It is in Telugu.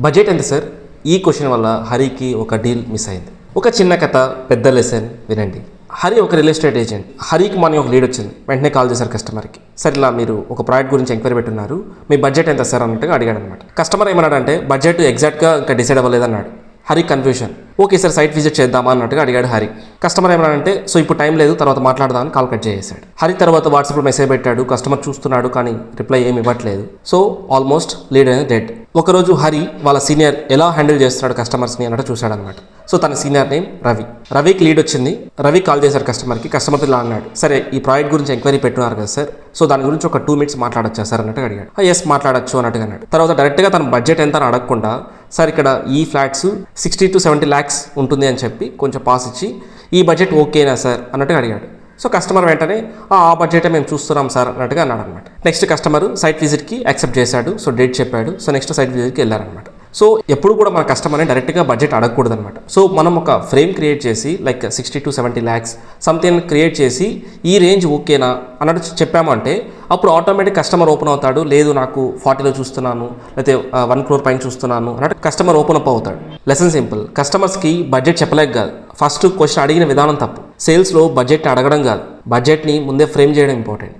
బడ్జెట్ ఎంత సార్? ఈ క్వశ్చన్ వల్ల హరికి ఒక డీల్ మిస్ అయింది. ఒక చిన్న కథ, పెద్ద లెసన్ వినండి. హరి ఒక రియల్ ఎస్టేట్ ఏజెంట్. హరికి మార్నింగ్ ఒక లీడ్ వచ్చింది. వెంటనే కాల్ చేశారు కస్టమర్కి. సార్ ఇలా మీరు ఒక ప్రాజెక్ట్ గురించి ఎంక్వైరీ పెట్టున్నారు, మీ బడ్జెట్ ఎంత సార్ అన్నట్టుగా అడిగాడు అనమాట. కస్టమర్ ఏమన్నాడంటే బడ్జెట్ ఎగ్జాక్ట్గా ఇంకా డిసైడ్ అవ్వలేదన్నాడు. Hari confusion. Okay sir site visit చేద్దామా అన్నట్టుగా అడిగాడు హరి. కస్టమర్ ఏమన్నాడంటే సో ఇప్పుడు టైం లేదు, తర్వాత మాట్లాడదామని కాల్ కట్ చేసేసాడు. హరి తర్వాత వాట్సాప్లో మెసేజ్ పెట్టాడు. కస్టమర్ చూస్తున్నాడు కానీ రిప్లై ఏమి ఇవ్వట్లేదు. సో ఆల్మోస్ట్ లీడ్ అనేది డెడ్. ఒకరోజు హరి వాళ్ళ సీనియర్ ఎలా హ్యాండిల్ చేస్తున్నాడు కస్టమర్స్ని అన్నట్టు చూశాడు అనమాట. సో తన సీనియర్ నేమ్ రవి. రవికి లీడ్ వచ్చింది. రవి కాల్ చేశారు కస్టమర్కి. కస్టమర్తో ఇలా అన్నాడు, సరే ఈ ప్రాజెక్ట్ గురించి ఎంక్వైరీ పెట్టున్నారు కదా సార్, సో దాని గురించి ఒక 2 minutes మాట్లాడొచ్చా సార్ అన్నట్టుగా అడిగాడు. ఎస్ మాట్లాడచ్చు అన్నట్టుగా అన్నాడు. తర్వాత డైరెక్ట్గా తన బడ్జెట్ ఎంత అని అడగకుండా, సార్ ఇక్కడ ఈ ఫ్లాట్స్ 60 to 70 lakhs ఉంటుంది అని చెప్పి కొంచెం పాస్ ఇచ్చి ఈ బడ్జెట్ ఓకేనా సార్ అన్నట్టుగా అడిగాడు. సో కస్టమర్ వెంటనే ఆ బడ్జెటే మేము చూస్తున్నాం సార్ అన్నట్టుగా అన్నాడు అనమాట. నెక్స్ట్ కస్టమర్ సైట్ విజిట్కి యాక్సెప్ట్ చేశాడు. సో డేట్ చెప్పాడు. సో నెక్స్ట్ సైట్ విజిట్కి వెళ్ళారనమాట. సో ఎప్పుడు కూడా మన కస్టమర్ని డైరెక్ట్గా బడ్జెట్ అడగకూడదు అనమాట. సో మనం ఒక ఫ్రేమ్ క్రియేట్ చేసి like 60 to 70 lakhs something create చేసి ఈ రేంజ్ ఓకేనా అన్నట్టు చెప్పాము అంటే అప్పుడు ఆటోమేటిక్ కస్టమర్ ఓపెన్ అవుతాడు. లేదు నాకు 40లో చూస్తున్నాను, లేకపోతే 1 crore పైన చూస్తున్నాను అన్నట్టు కస్టమర్ ఓపెన్ అప్ అవుతాడు. Lesson simple. కస్టమర్స్కి బడ్జెట్ చెప్పలేక కాదు, ఫస్ట్ క్వశ్చన్ అడిగిన విధానం తప్పు. సేల్స్లో బడ్జెట్ అడగడం కాదు, బడ్జెట్ని ముందే ఫ్రేమ్ చేయడం ఇంపార్టెంట్.